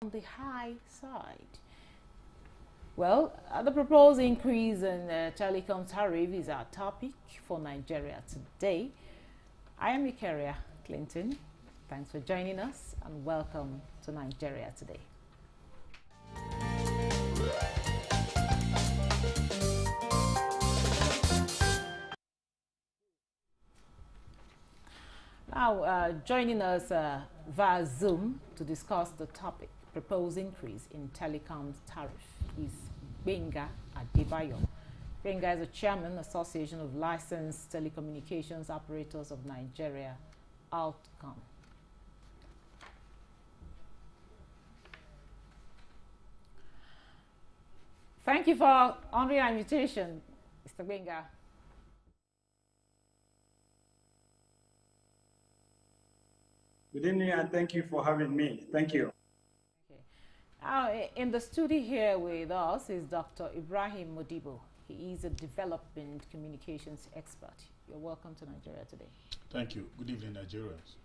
on the high side. Well, the proposed increase in telecom tariff is our topic for Nigeria today. I am Ikaria Clinton. Thanks for joining us and welcome to Nigeria Today. Now, joining us via Zoom to discuss the topic, proposed increase in telecom tariff, is Benga Adebayo. Benga is the chairman, Association of Licensed Telecommunications Operators of Nigeria, Outcom. Thank you for honoring our invitation, Mr. Benga. Good evening, and thank you for having me. Thank you. Okay. In the studio here with us is Dr. Ibrahim Modibo. He is a development communications expert. You're welcome to Nigeria Today. Thank you. Good evening, Nigerians.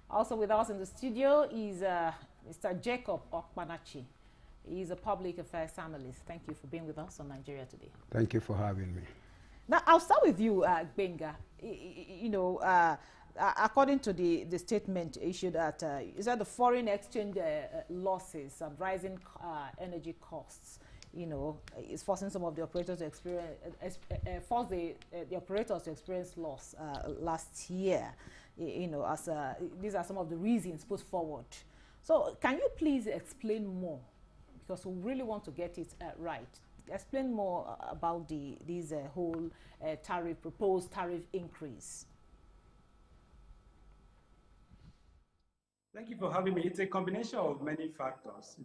Also with us in the studio is Mr. Jacob Okpanachi. He is a public affairs analyst. Thank you for being with us on Nigeria Today. Thank you for having me. Now, I'll start with you, Benga. According to the statement issued at, is that the foreign exchange losses and rising energy costs, is forcing some of the operators to experience, force the operators to experience loss last year, as these are some of the reasons put forward. So can you please explain more, because we really want to get it right. Explain more about this whole proposed tariff increase. Thank you for having me. It's a combination of many factors.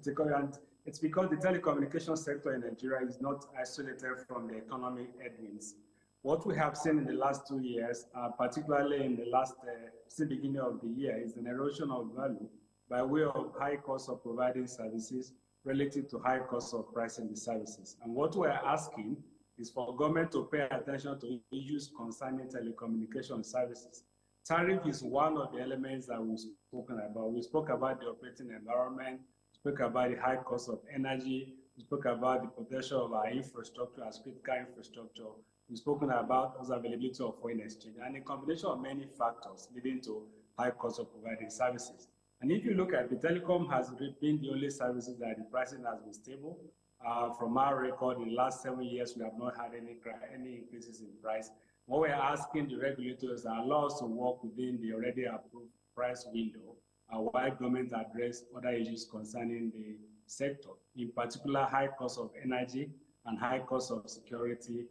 It's because the telecommunications sector in Nigeria is not isolated from the economic headwinds. What we have seen in the last 2 years, particularly in the since the beginning of the year, is an erosion of value by way of high cost of providing services relative to high cost of pricing the services. And what we're asking is for government to pay attention to issues concerning telecommunication services. Tariff is one of the elements that we've spoken about. We spoke about the operating environment, we spoke about the high cost of energy, we spoke about the potential of our infrastructure as critical infrastructure, we've spoken about also availability of foreign exchange, and a combination of many factors leading to high cost of providing services. And if you look at the telecom has been the only services that the pricing has been stable. From our record, in the last 7 years, we have not had any increases in price. What we're asking the regulators are allow us to work within the already approved price window, while government address other issues concerning the sector, in particular high cost of energy and high cost of security,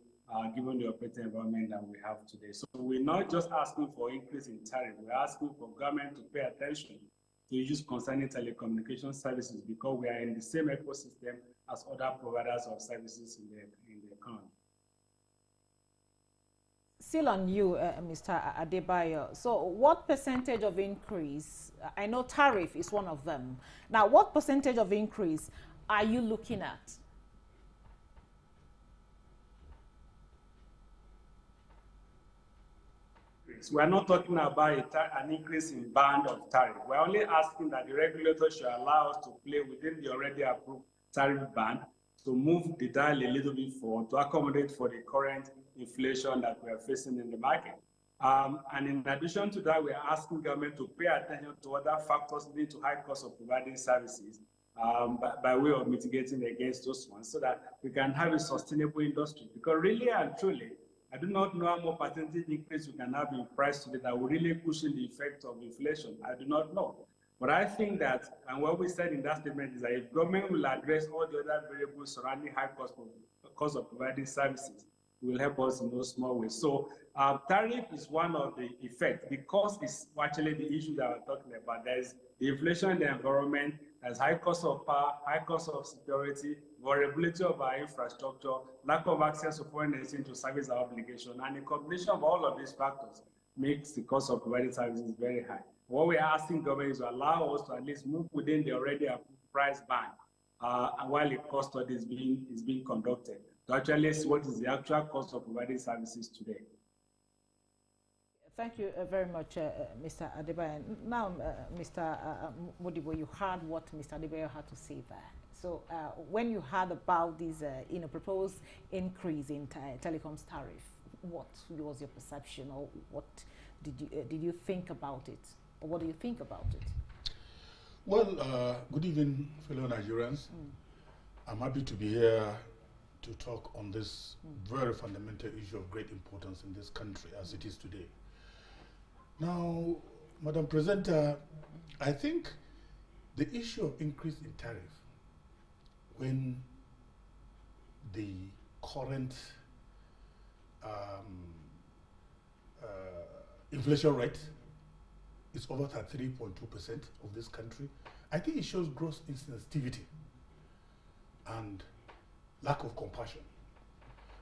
given the operating environment that we have today. So we're not just asking for increase in tariff, we're asking for government to pay attention to issues concerning telecommunication services, because we are in the same ecosystem as other providers of services in the economy. Still on you, Mr. Adebayo. So what percentage of increase, I know tariff is one of them. Now, what percentage of increase are you looking at? We're not talking about an increase in band of tariff. We're only asking that the regulator should allow us to play within the already approved tariff band, to move the dial a little bit forward to accommodate for the current inflation that we are facing in the market. And in addition to that, we are asking government to pay attention to other factors leading to high cost of providing services by way of mitigating against those ones, so that we can have a sustainable industry. Because really and truly, I do not know how more percentage increase we can have in price today that will really cushion the effect of inflation. I do not know. But I think that, and what we said in that statement is that if government will address all the other variables surrounding high cost of providing services, it will help us in those small ways. So tariff is one of the effects. The cost is actually the issue that we're talking about. There's the inflation in the environment, there's high cost of power, high cost of security, vulnerability of our infrastructure, lack of access to foreign exchange to service our obligation, and the combination of all of these factors makes the cost of providing services very high. What we are asking government is to allow us to at least move within the already approved price band while the cost study is being conducted, to actually see what is the actual cost of providing services today. Thank you very much, Mr. Adebayo. Now, Mr. Modibo, you heard what Mr. Adebayo had to say there. So, when you heard about this, proposed increase in telecoms tariff, what was your perception, or what did you think about it, or what do you think about it? Well, good evening, fellow Nigerians. I'm happy to be here to talk on this very fundamental issue of great importance in this country as it is today. Now, Madam Presenter, I think the issue of increase in tariff when the current inflation rate is over 3.2% of this country, I think it shows gross insensitivity and lack of compassion.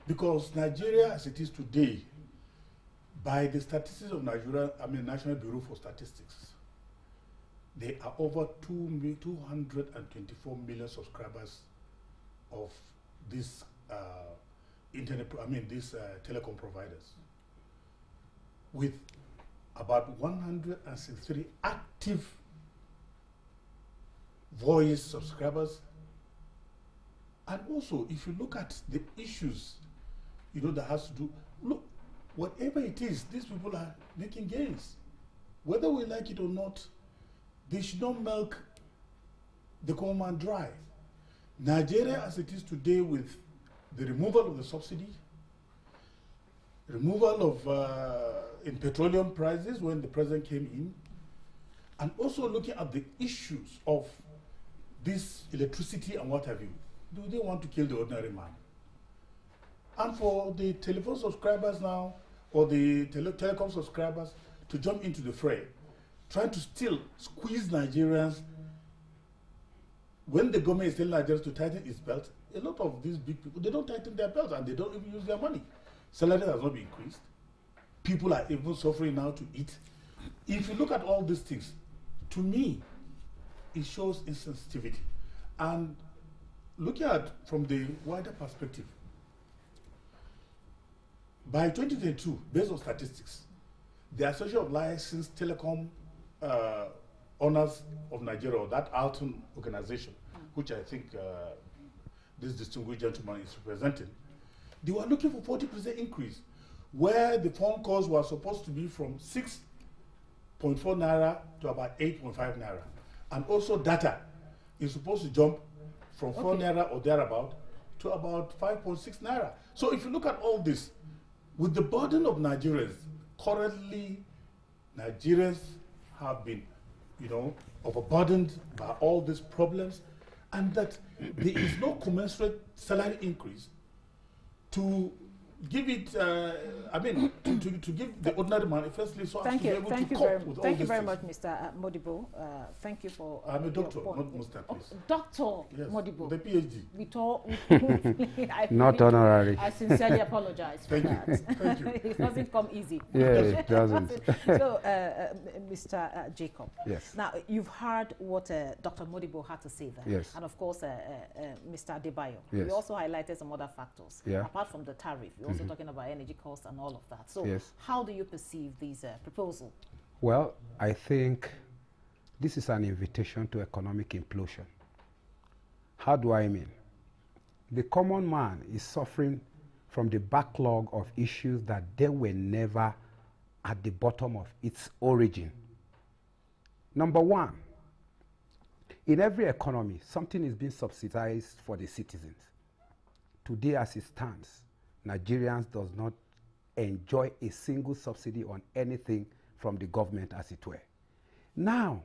Because Nigeria, as it is today, by the statistics of Nigeria, National Bureau for Statistics, there are over 224 million subscribers of these telecom providers, with about 163 active voice subscribers. And also, if you look at the issues, that has to do, look, whatever it is, these people are making gains. Whether we like it or not, they should not milk the common man dry. Nigeria, as it is today, with the removal of the subsidy, removal of in petroleum prices when the president came in, and also looking at the issues of this electricity and what have you, do they want to kill the ordinary man? And for the telephone subscribers now, or the telecom subscribers, to jump into the fray, trying to still squeeze Nigerians when the government is telling Nigerians to tighten its belt. A lot of these big people, they don't tighten their belts and they don't even use their money. Salary has not been increased. People are even suffering now to eat. If you look at all these things, to me, it shows insensitivity. And looking at from the wider perspective, by 2022, based on statistics, the Association of Licensed Telecom Owners of Nigeria, or that Alton organization, which I think this distinguished gentleman is representing, they were looking for 40% increase, where the phone calls were supposed to be from 6.4 naira to about 8.5 naira. And also data is supposed to jump from 4 naira or thereabout to about 5.6 naira. So if you look at all this, with the burden of Nigerians, currently Nigerians have been, overburdened by all these problems, and that there is no commensurate salary increase to give it, to give the ordinary man, firstly, so as to be able to cope with all Thank you these very things. much, Mr. Modibo. Thank you for I'm a doctor, your point. not Mr. Please. Dr. Yes, Modibo. the PhD. We talk. Not honorary. I sincerely apologize for Thank you. that. Thank you. It doesn't come easy. Yes, it doesn't. So, Mr. Jacob. Yes. Now, you've heard what Dr. Modibo had to say there. Yes. And of course, Mr. Adebayo. Yes. We also highlighted some other factors. Yeah. Apart from the tariff, we're also talking about energy costs and all of that. So, Yes. how do you perceive these proposal? Well, I think this is an invitation to economic implosion. How do I mean? The common man is suffering from the backlog of issues that they were never at the bottom of its origin. Number one, in every economy, something is being subsidized for the citizens. Today, as it stands, Nigerians does not enjoy a single subsidy on anything from the government, as it were. Now,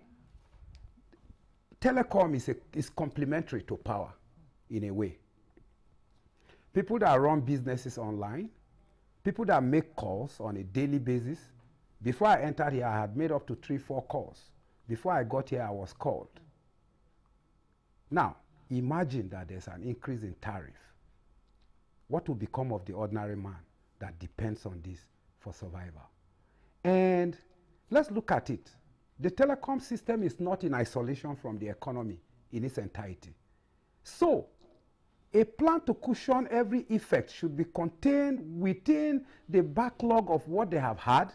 telecom is complementary to power in a way. People that run businesses online, people that make calls on a daily basis. Before I entered here, I had made up to 3-4 calls. Before I got here, I was called. Now, imagine that there's an increase in tariff. What will become of the ordinary man that depends on this for survival? And let's look at it. The telecom system is not in isolation from the economy in its entirety. So, a plan to cushion every effect should be contained within the backlog of what they have had,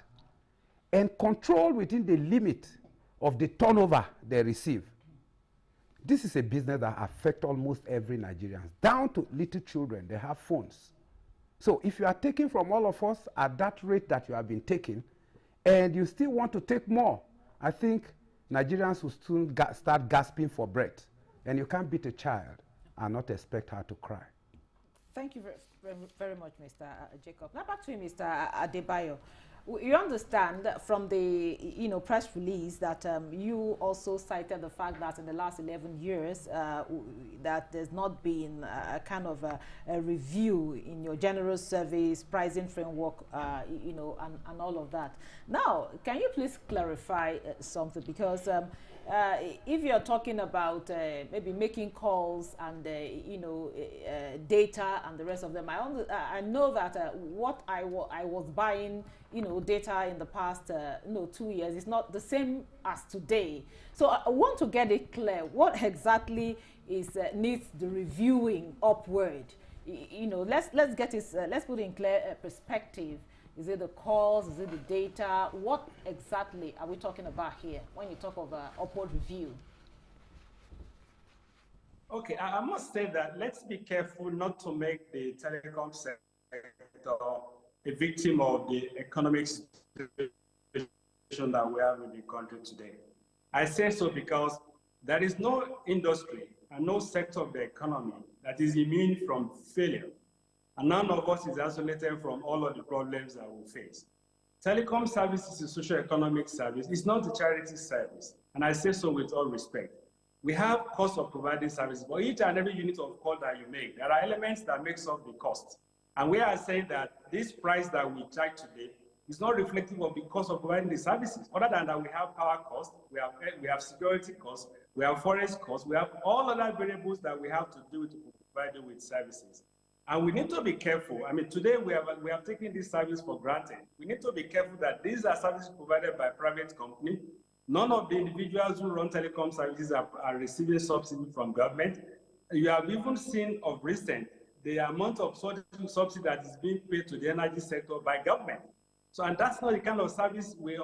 and control within the limit of the turnover they receive. This is a business that affects almost every Nigerian, down to little children. They have phones. So if you are taking from all of us at that rate that you have been taking, and you still want to take more, I think Nigerians will soon start gasping for breath. And you can't beat a child and not expect her to cry. Thank you very much, Mr. Jacob. Now back to you, Mr. Adebayo. You understand from the press release that you also cited the fact that in the last 11 years that there's not been a kind of a review in your general service pricing framework, and all of that. Now, can you please clarify something? Because if you're talking about maybe making calls and data and the rest of them, I know that what I was buying, data in the past 2 years is not the same as today. So I want to get it clear. What exactly is needs the reviewing upward? Let's get this. Let's put it in clear perspective. Is it the calls? Is it the data? What exactly are we talking about here when you talk of upward review? Okay, I must say that let's be careful not to make the telecom sector a victim of the economic situation that we have in the country today. I say so because there is no industry and no sector of the economy that is immune from failure. And none of us is isolated from all of the problems that we face. Telecom service is a socio-economic service. It's not a charity service. And I say so with all respect. We have cost of providing services, but each and every unit of call that you make, there are elements that makes up the cost. And we are saying that this price that we charge today is not reflective of the cost of providing the services. Other than that, we have power costs, we have security costs, we have forest costs, we have all other variables that we have to do to provide you with services. And we need to be careful. I mean, today we have taken this service for granted. We need to be careful that these are services provided by private companies. None of the individuals who run telecom services are receiving subsidy from government. You have even seen of recent the amount of subsidy that is being paid to the energy sector by government. So, and that's not the kind of service we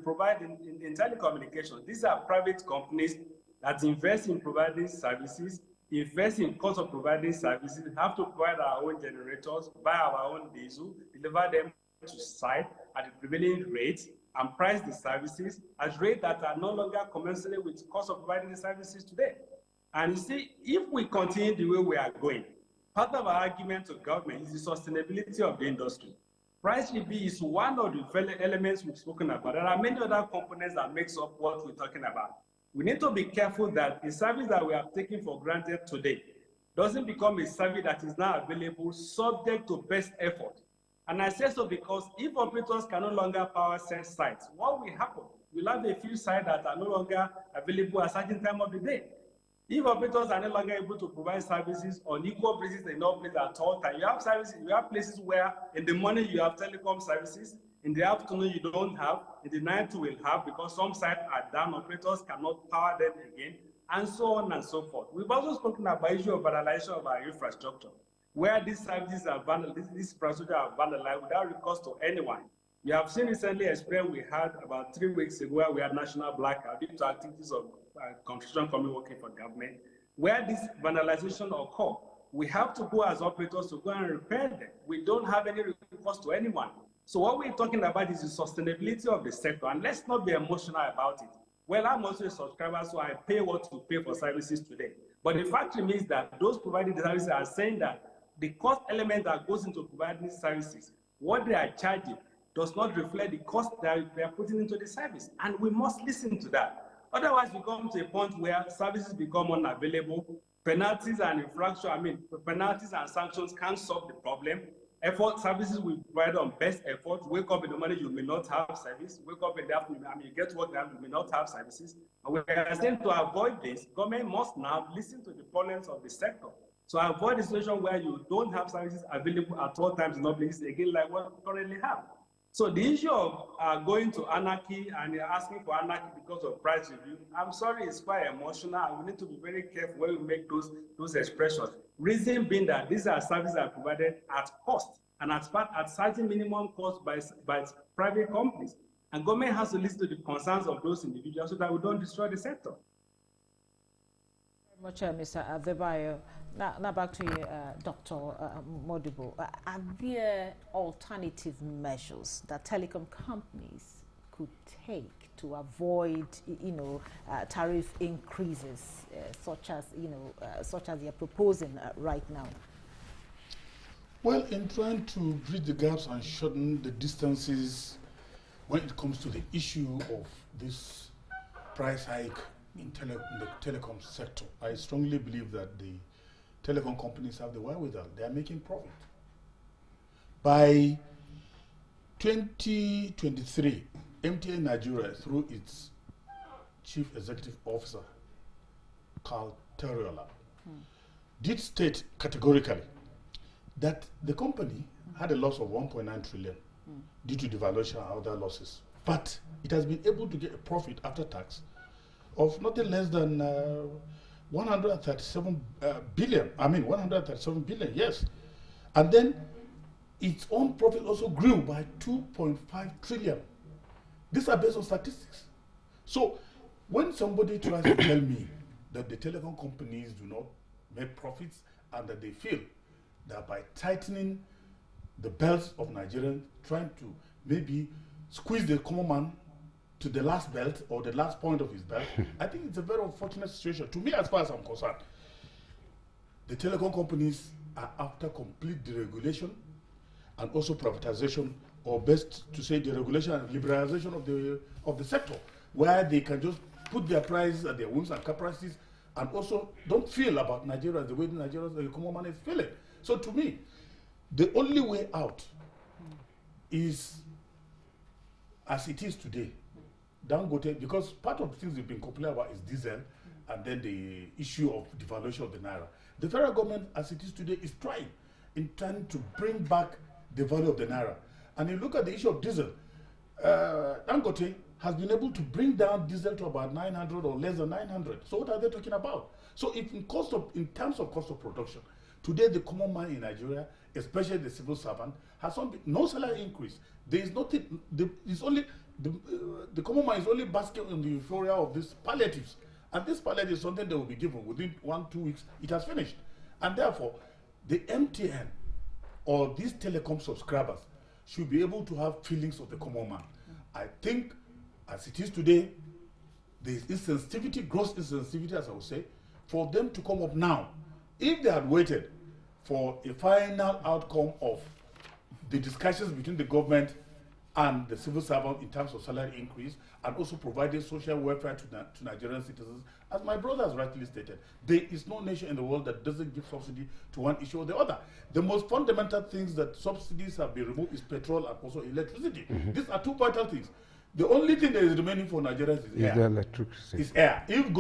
provide in telecommunications. These are private companies that invest in providing services, invest in cost of providing services, have to provide our own generators, buy our own diesel, deliver them to site at the prevailing rates, and price the services at rates that are no longer commensurate with the cost of providing the services today. And you see, if we continue the way we are going, part of our argument to government is the sustainability of the industry. Price review is one of the elements we've spoken about. There are many other components that makes up what we're talking about. We need to be careful that the service that we have taken for granted today doesn't become a service that is now available subject to best effort. And I say so because if operators can no longer power set sites, what will happen? We'll have a few sites that are no longer available at a certain time of the day. If operators are no longer able to provide services on equal basis in all places at all times, you have services, you have places where in the morning you have telecom services, in the afternoon you don't have, in the night you will have because some sites are down, operators cannot power them again, and so on and so forth. We've also spoken about the issue of vandalization of our infrastructure, where these services are vandalized, this infrastructure are vandalized without recourse to anyone. You have seen recently experience we had about 3 weeks ago where we had national blackout due to activities of construction company working for government, where this vandalization occur. We have to go as operators to go and repair them. We don't have any recourse to anyone. So what we're talking about is the sustainability of the sector, and let's not be emotional about it. Well, I'm also a subscriber, so I pay what to pay for services today. But the fact remains that those providing the services are saying that the cost element that goes into providing services, what they are charging, does not reflect the cost that they are putting into the service. And we must listen to that. Otherwise, we come to a point where services become unavailable, penalties and penalties and sanctions can't solve the problem. Effort services we provide on best effort. Wake up in the morning, you may not have service. Wake up in the afternoon, you get to work now, you may not have services. And we are saying to avoid this, government must now listen to the problems of the sector. So avoid the situation where you don't have services available at all times in all places, again, like what we currently have. So the issue of going to anarchy and asking for anarchy because of price review, I'm sorry, it's quite emotional, and we need to be very careful when we make those expressions. Reason being that these are services that are provided at cost and at certain minimum cost by private companies. And government has to listen to the concerns of those individuals so that we don't destroy the sector. Much, Mr. Adebayo. Now back to you, Dr. Modibo. Are there alternative measures that telecom companies could take to avoid, tariff increases, such as you're proposing right now? Well, in trying to bridge the gaps and shorten the distances when it comes to the issue of this price hike in the telecom sector, I strongly believe that the telecom companies have the wherewithal. They are making profit. By 2023, NTA Nigeria, through its Chief Executive Officer, Carl Teriola, did state categorically that the company had a loss of 1.9 trillion due to devaluation and other losses. But it has been able to get a profit after tax of nothing less than 137 billion. I mean, 137 billion, yes. And then its own profit also grew by 2.5 trillion. These are based on statistics. So when somebody tries to tell me that the telecom companies do not make profits and that they feel that by tightening the belts of Nigerians, trying to maybe squeeze the common man to the last belt or the last point of his belt, I think it's a very unfortunate situation. To me, as far as I'm concerned, the telecom companies are after complete deregulation and also privatization, or best to say deregulation and liberalization of the sector, where they can just put their prices at their whims and caprices and also don't feel about Nigeria the way the common man is feeling. So to me, the only way out is as it is today. Dangote, because part of the things we've been complaining about is diesel and then the issue of devaluation of the naira. The federal government, as it is today, is trying to bring back the value of the naira. And you look at the issue of diesel, Dangote has been able to bring down diesel to about 900 or less than 900. So what are they talking about? So if in terms of cost of production, today the common man in Nigeria, especially the civil servant, has no salary increase. There is nothing. The common man is only basking in the euphoria of these palliatives, and this palliative is something they will be given within 1-2 weeks. It has finished, and therefore, the MTN or these telecom subscribers should be able to have feelings of the common man. I think, as it is today, there is insensitivity, gross insensitivity, as I would say, for them to come up now. If they had waited for a final outcome of the discussions between the government and the civil servant in terms of salary increase, and also providing social welfare to Nigerian citizens, as my brother has rightly stated, there is no nation in the world that doesn't give subsidy to one issue or the other. The most fundamental things that subsidies have been removed is petrol and also electricity. These are two vital things. The only thing that is remaining for Nigerians is air. The electricity. Is air. If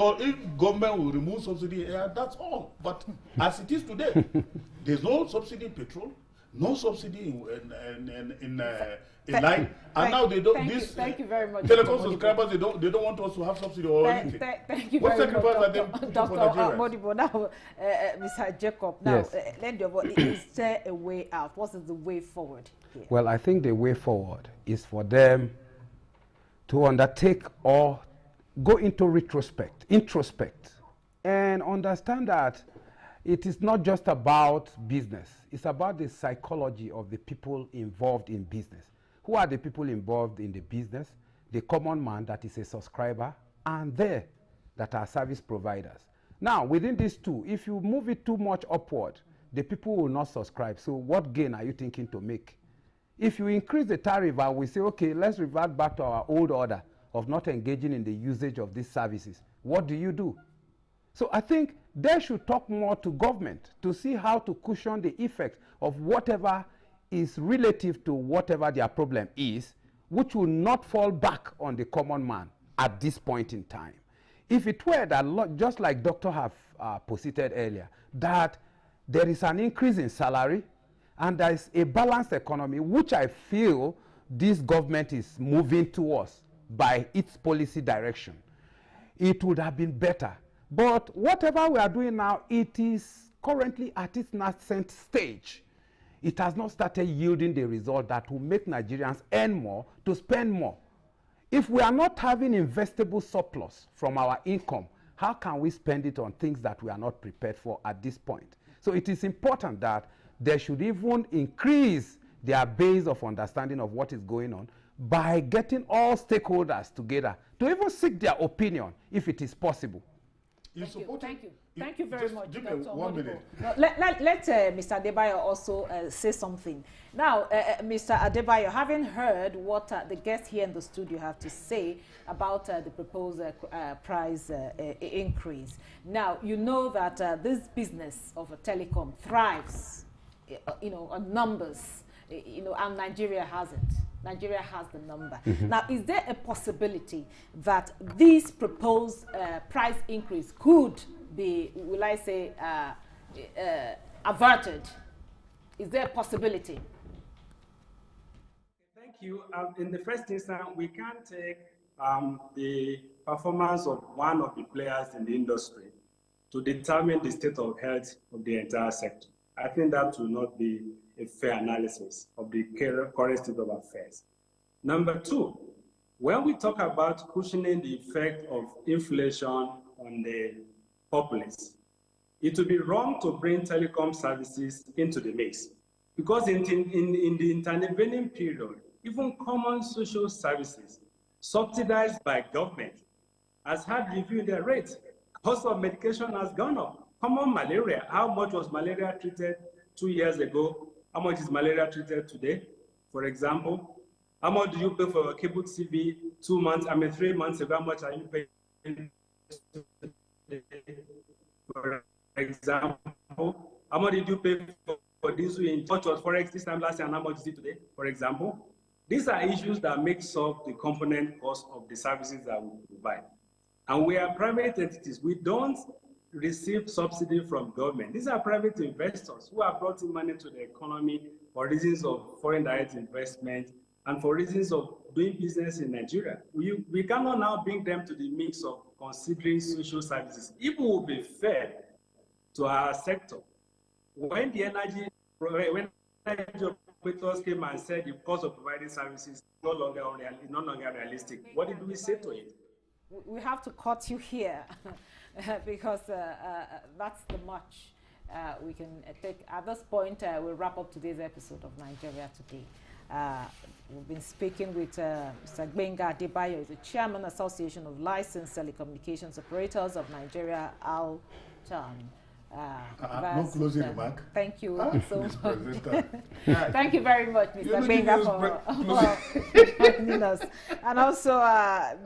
government will remove subsidy in air, that's all. But as it is today, there's no subsidy in petrol, no subsidy in line, and now they don't. Thank you very much. Telecom subscribers, they don't want us to have subsidy or anything. Thank you what very much, Dr. Modibo. Now, Mr. Jacob. Now, yes. Is there a way out? What is the way forward here? Well, I think the way forward is for them to undertake or go into introspect, and understand that it is not just about business. It's about the psychology of the people involved in business. Who are the people involved in the business? The common man that is a subscriber, and they that are service providers. Now, within these two, if you move it too much upward, the people will not subscribe. So what gain are you thinking to make? If you increase the tariff and we say, okay, let's revert back to our old order of not engaging in the usage of these services, what do? So I think they should talk more to government to see how to cushion the effect of whatever is relative to whatever their problem is, which will not fall back on the common man at this point in time. If it were that, just like Dr. have posited earlier, that there is an increase in salary and there is a balanced economy, which I feel this government is moving towards by its policy direction, it would have been better. But whatever we are doing now, it is currently at its nascent stage. It has not started yielding the result that will make Nigerians earn more to spend more. If we are not having investable surplus from our income, how can we spend it on things that we are not prepared for at this point? So it is important that they should even increase their base of understanding of what is going on by getting all stakeholders together to even seek their opinion if it is possible. Thank you very much. Give me 1 minute. No, let Mr. Adebayo also say something. Now, Mr. Adebayo, having heard what the guests here in the studio have to say about the proposed price increase, now you know that this business of a telecom thrives, on numbers, and Nigeria has it. Nigeria has the number. Now, is there a possibility that this proposed price increase could be, will I say, averted? Is there a possibility? Thank you. In the first instance, we can't take the performance of one of the players in the industry to determine the state of health of the entire sector. I think that will not be a fair analysis of the current state of affairs. Number two, when we talk about cushioning the effect of inflation on the populace, it would be wrong to bring telecom services into the mix, because in the intervening period, even common social services subsidized by government has had reviewed their rates. Cost of medication has gone up. Common malaria, how much was malaria treated 2 years ago? How much is malaria treated today? For example, how much do you pay for a cable TV 3 months ago? How much are you paying today? For example, how much did you pay for diesel in what was Forex this time last year, and how much is it today? For example, these are issues that make up the component cost of the services that we provide. And we are private entities. We don't receive subsidy from government. These are private investors who have brought in money to the economy for reasons of foreign direct investment and for reasons of doing business in Nigeria. We cannot now bring them to the mix of considering social services. If we will be fair to our sector, when energy operators came and said the cost of providing services is no longer realistic, what did we say to it? We have to cut you here because that's the much we can take. At this point, we'll wrap up today's episode of Nigeria Today. We've been speaking with Mr. Gbenga Adebayo, he's the Chairman, Association of Licensed Telecommunications Operators of Nigeria, ALTAN. No closing remark. Thank you so much. Thank you very much, Mr. Gbenga, for joining us. And also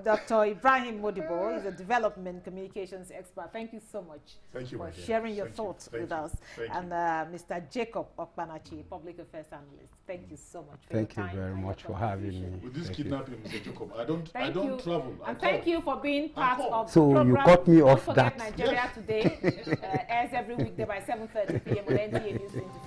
Dr. Ibrahim Modibo, he's a development communications expert. Thank you so much for sharing your thoughts with us. And Mr. Jacob Okpanachi, public affairs analyst. Thank you so much for your time. Thank you very much for having me. With this kidnapping, Mr. Jacob, I don't travel. And thank you for being part of the so program. You cut me off Don't forget that. Nigeria Today airs every weekday by 7:30 p.m. on NTA News 24.